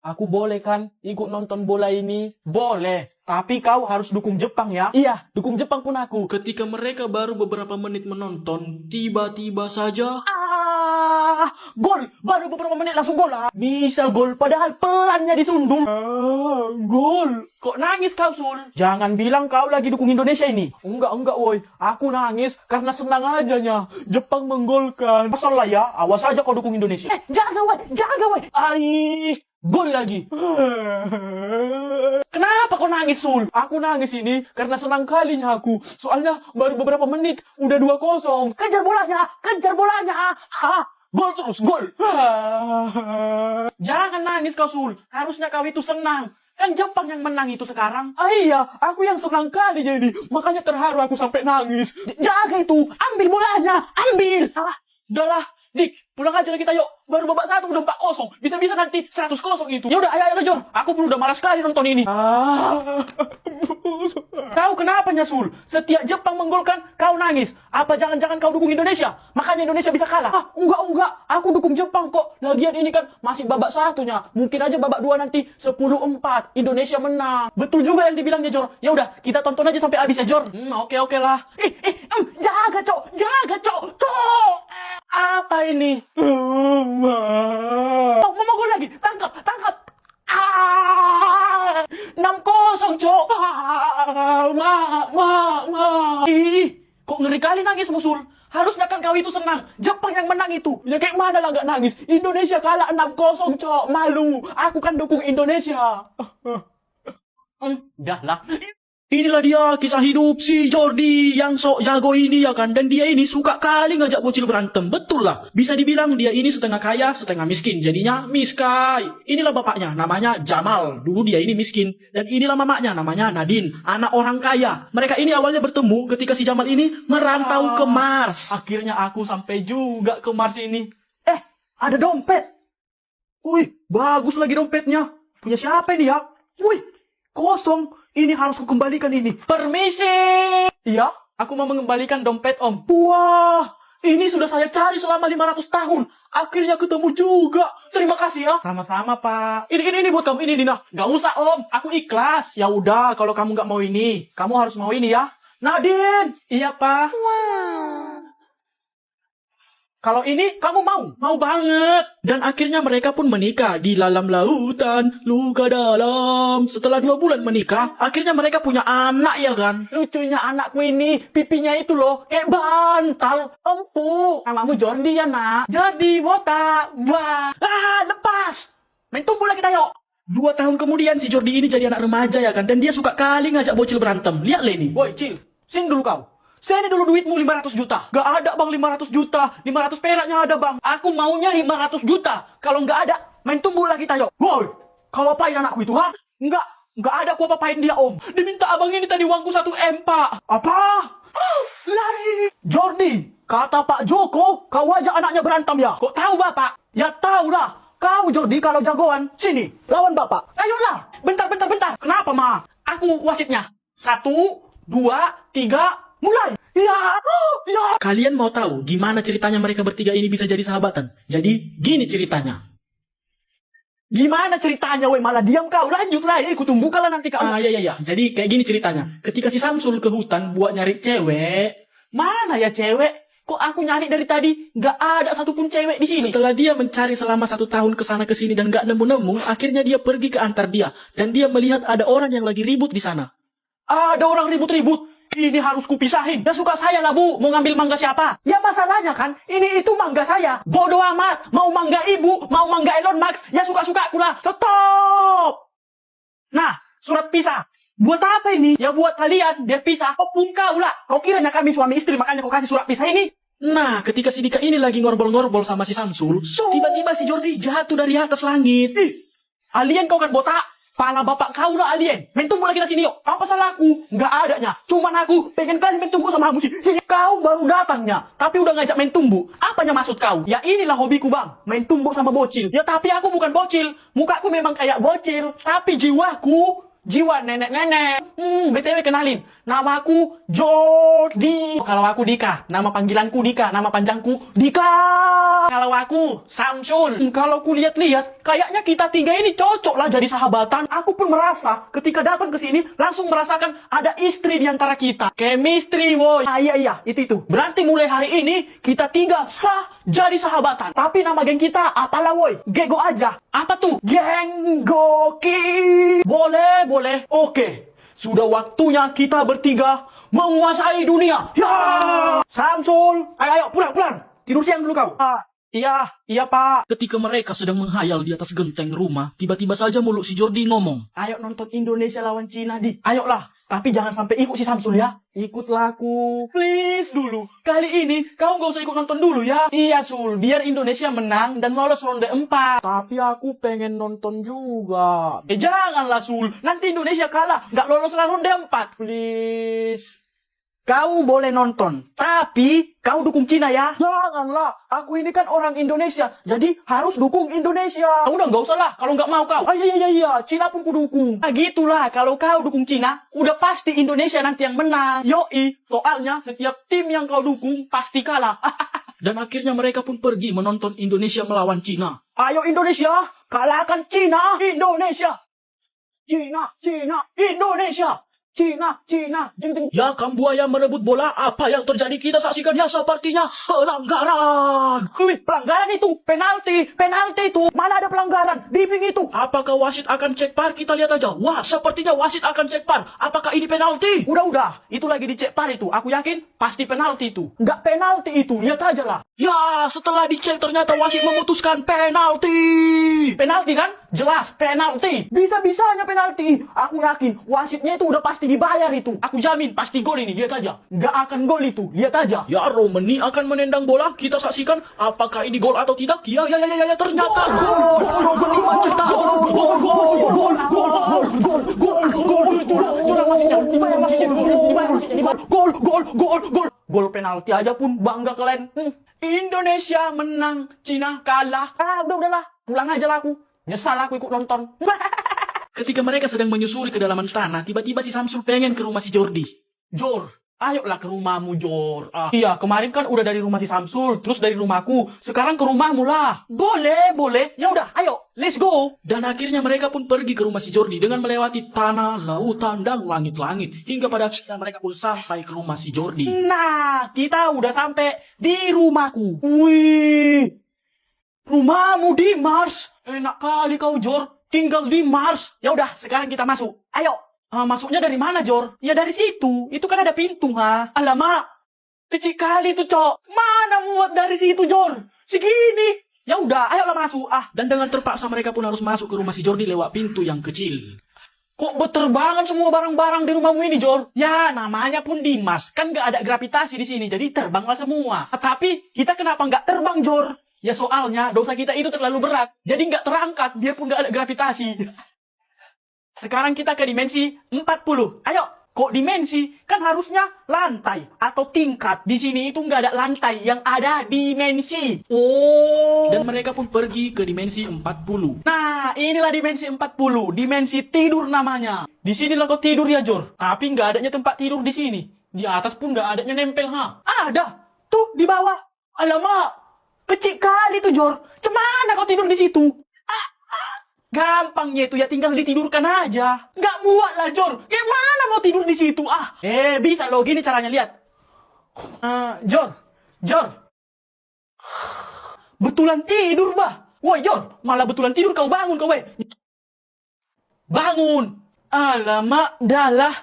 Aku boleh kan ikut nonton bola ini? Boleh. Tapi kau harus dukung Jepang ya? Iya, dukung Jepang pun aku. Ketika mereka baru beberapa menit menonton, tiba-tiba saja... Gol! Baru beberapa menit langsung gol ah. Bisa gol, padahal pelannya disundul. Gol! Kok nangis kau, Sul? Jangan bilang kau lagi dukung Indonesia ini. Enggak, woi. Aku nangis karena senang ajanya. Jepang menggolkan. Pasal lah ya, awas aja kau dukung Indonesia. Jaga, woi. Gol lagi. Kenapa kau nangis, Sul? Aku nangis ini karena senang kalinya aku. Soalnya baru beberapa menit, udah 2-0. Kejar bolanya. Gol terus, gol. Jangan nangis kau, Sul. Harusnya kau itu senang. Kan Jepang yang menang itu sekarang. Iya, aku yang senang kali jadi. Makanya terharu aku sampai nangis. Jaga itu, ambil bolanya, ambil. Udahlah, Dik, pulang aja kita yuk. Baru babak 1 udah 4-0. Bisa-bisa nanti 100-0 itu. Ya udah, ayo Jor. Aku pun udah malas sekali nonton ini. Kau kenapa Sul? Setiap Jepang menggolkan, kau nangis. Apa jangan-jangan kau dukung Indonesia? Makanya Indonesia bisa kalah. Enggak. Aku dukung Jepang kok. Lagian ini kan masih babak 1-nya. Mungkin aja babak 2 nanti 10-4. Indonesia menang. Betul juga yang dibilangnya Jor. Ya udah, kita tonton aja sampai habis ya Jor. Oke lah. Jaga, Cok. Apa ini? Mau gol lagi. Tangkap. 6-0, Cok. Kok ngeri kali nangis, Musul? Harusnya kan kau itu senang. Jepang yang menang itu. Ya kayak mana lah gak nangis. Indonesia kalah 6-0, Cok. Malu. Aku kan dukung Indonesia. Dah lah. Inilah dia kisah hidup si Jordi yang sok jago ini ya kan. Dan dia ini suka kali ngajak bocil berantem. Betul lah. Bisa dibilang dia ini setengah kaya, setengah miskin. Jadinya miskai. Inilah bapaknya, namanya Jamal. Dulu dia ini miskin. Dan inilah mamanya, namanya Nadine. Anak orang kaya. Mereka ini awalnya bertemu ketika si Jamal ini merantau ke Mars. Akhirnya aku sampai juga ke Mars ini. Ada dompet. Wih, bagus lagi dompetnya. Punya siapa ini ya? Wih, kosong. Ini harus kukembalikan ini. Permisi. Iya? Aku mau mengembalikan dompet, Om. Wah, ini sudah saya cari selama 500 tahun. Akhirnya ketemu juga. Terima kasih ya. Sama-sama, Pak. Ini buat kamu, ini Nina. Gak usah, Om. Aku ikhlas. Ya udah, kalau kamu gak mau ini, kamu harus mau ini ya. Nadine. Iya, Pak. Kalau ini kamu mau? Mau banget. Dan akhirnya mereka pun menikah di dalam lautan, luka dalam. Setelah 2 bulan menikah, akhirnya mereka punya anak ya kan? Lucunya anakku ini, pipinya itu loh, kayak bantal, empuk. Namamu Jordi ya, nak? Jordi, botak. Wah. Lepas. Main tumbul lagi, tayo. 2 tahun kemudian si Jordi ini jadi anak remaja ya kan? Dan dia suka kali ngajak bocil berantem. Lihat le ini. Woi, Cil. Sini dulu kau. Sini dulu duitmu 500 juta. Gak ada bang 500 juta. 500 peraknya ada bang. Aku maunya 500 juta. Kalau gak ada, main tumbuh lagi tayo. Woi, kau apain anakku itu, ha? Gak ada aku apa-apain dia, Om. Diminta abang ini tadi uangku 1 M, Pak. Apa? Lari. Jordi, kata Pak Joko, kau ajak anaknya berantem ya? Kok tahu, Bapak? Ya tahu lah. Kau Jordi kalau jagoan, sini, lawan Bapak. Ayolah. Bentar. Kenapa, Ma? Aku wasitnya. 1, 2, 3... mulai! Ya! Kalian mau tahu gimana ceritanya mereka bertiga ini bisa jadi sahabatan? Jadi, gini ceritanya. Gimana ceritanya, weh? Malah diam kau. Lanjut lah, aku tunggu kalau nanti kau. Ya. Jadi, kayak gini ceritanya. Ketika si Samsul ke hutan buat nyari cewek. Mana ya cewek? Kok aku nyari dari tadi? Gak ada satupun cewek di sini. Setelah dia mencari selama 1 tahun ke sana ke sini dan gak nemu-nemu, akhirnya dia pergi ke Antardia. Dan dia melihat ada orang yang lagi ribut di sana. Ada orang ribut-ribut. Ini harus kupisahin. Ya suka saya lah, Bu. Mau ngambil mangga siapa? Ya masalahnya kan, ini itu mangga saya. Bodoh amat. Mau mangga ibu, mau mangga Elon Musk. Ya suka-suka aku lah. Stop! Nah, surat pisah. Buat apa ini? Ya buat kalian. Dia pisah. Opung kau lah. Kau kiranya kami suami istri, makanya kau kasih surat pisah ini? Nah, ketika si Dika ini lagi ngorbol-ngorbol sama si Samsul, tiba-tiba si Jordi jatuh dari atas langit. Alien kau kan botak? Pala bapak kau lah alien. Main tumbuh lagi di sini yuk. Apa salahku? Nggak adanya. Cuman aku pengen kali main tumbuh sama kamu sih. Sini kau baru datangnya. Tapi udah ngajak main tumbuh. Apanya maksud kau? Ya inilah hobiku bang. Main tumbuh sama bocil. Ya tapi aku bukan bocil. Mukaku memang kayak bocil. Tapi jiwaku jiwa nenek-nenek. BTW kenalin, namaku Jordi. Kalau aku Dika, nama panggilanku Dika, nama panjangku Dika. Kalau aku Samsul. Kalau ku lihat-lihat, kayaknya kita tiga ini cocok lah jadi sahabatan. Aku pun merasa ketika datang ke sini langsung merasakan ada istri di antara kita. Chemistry, woy. Iya, itu. Berarti mulai hari ini kita tiga sah jadi sahabatan. Tapi nama geng kita apalah, woy? Gego aja. Apa tuh? Geng Goki. Boleh. Oke. Sudah waktunya kita bertiga menguasai dunia. Ya! Samsul, ayo pulang. Tidur siang dulu kau. Iya Pak. Ketika mereka sedang menghayal di atas genteng rumah, tiba-tiba saja mulut si Jordi ngomong. Ayo nonton Indonesia lawan Cina, Di. Ayolah. Tapi jangan sampai ikut si Samsul ya. Ikutlah aku. Please dulu. Kali ini kau gak usah ikut nonton dulu ya. Iya Sul, biar Indonesia menang dan lolos ronde 4. Tapi aku pengen nonton juga. Janganlah Sul. Nanti Indonesia kalah. Gak lolos ronde 4. Please. Kau boleh nonton, tapi kau dukung Cina ya. Janganlah, aku ini kan orang Indonesia, jadi harus dukung Indonesia. Udah nggak usah lah, kalau nggak mau kau. Iya, Cina pun kudukung. Nah gitulah, kalau kau dukung Cina, udah pasti Indonesia nanti yang menang. Yoi, soalnya setiap tim yang kau dukung pasti kalah. Dan akhirnya mereka pun pergi menonton Indonesia melawan Cina. Ayo Indonesia, kalahkan Cina. Indonesia. Cina, Indonesia. Cina, jeng. Ya, Kambuaya merebut bola. Apa yang terjadi kita saksikan ya, sepertinya pelanggaran. Pelanggaran itu, penalti itu. Mana ada pelanggaran? Diving itu. Apakah wasit akan cek VAR? Kita lihat aja. Wah, sepertinya wasit akan cek VAR. Apakah ini penalti? Udah. Itu lagi dicek VAR itu. Aku yakin pasti penalti itu. Nggak penalti itu. Lihat aja lah. Ya, setelah dicek ternyata wasit memutuskan penalti. Penalti kan? Jelas penalti. Bisa-bisanya penalti. Aku yakin wasitnya itu udah pasti dibayar itu. Aku jamin pasti gol ini. Lihat aja. Nggak akan gol itu. Lihat aja. Ya, Romani akan menendang bola. Kita saksikan apakah ini gol atau tidak. Ya, ternyata gol. Romani mencetak gol. Gol penalti aja pun bangga kalian. Indonesia menang, Cina kalah. Udahlah. Pulang aja lah aku. Nyesal aku ikut nonton. Ketika mereka sedang menyusuri kedalaman tanah, tiba-tiba si Samsul pengen ke rumah si Jordi. Jor, ayolah ke rumahmu, Jor. Iya, kemarin kan udah dari rumah si Samsul, terus dari rumahku. Sekarang ke rumahmu lah. Boleh. Ya udah, ayo, let's go. Dan akhirnya mereka pun pergi ke rumah si Jordi dengan melewati tanah, lautan, dan langit-langit. Hingga pada akhirnya mereka pun sampai ke rumah si Jordi. Nah, kita udah sampai di rumahku. Wih, rumahmu di Mars. Enak kali kau, Jor. Tinggal di Mars. Ya udah, sekarang kita masuk. Ayo. Masuknya dari mana, Jor? Ya dari situ. Itu kan ada pintu, ha. Alamak. Kecil kali tuh, Cok. Mana muat dari situ, Jor? Segini. Ya udah, ayolah masuk. Dan dengan terpaksa mereka pun harus masuk ke rumah si Jordi lewat pintu yang kecil. Kok berterbangan semua barang-barang di rumahmu ini, Jor? Ya, namanya pun di Mars. Kan nggak ada gravitasi di sini, jadi terbanglah semua. Tapi kita kenapa nggak terbang, Jor? Ya soalnya dosa kita itu terlalu berat. Jadi nggak terangkat, biarpun nggak ada gravitasi. Sekarang kita ke dimensi 40. Ayo, kok dimensi? Kan harusnya lantai atau tingkat. Di sini itu nggak ada lantai, yang ada dimensi. Oh. Dan mereka pun pergi ke dimensi 40. Nah, inilah dimensi 40. Dimensi tidur namanya. Di sinilah kau tidur ya, Jor. Tapi nggak adanya tempat tidur di sini. Di atas pun nggak adanya nempel, ha. Ada. Tuh, di bawah. Alamak. Kecil kali tuh, Jor. Cemana kau tidur di situ? Gampangnya itu ya, tinggal ditidurkan aja. Nggak muat lah, Jor. Gimana mau tidur di situ? Bisa loh. Gini caranya, lihat. Jor. Betulan tidur, bah. Woi, Jor. Malah betulan tidur kau bangun, kau, weh. Bangun. Alamak, dalah.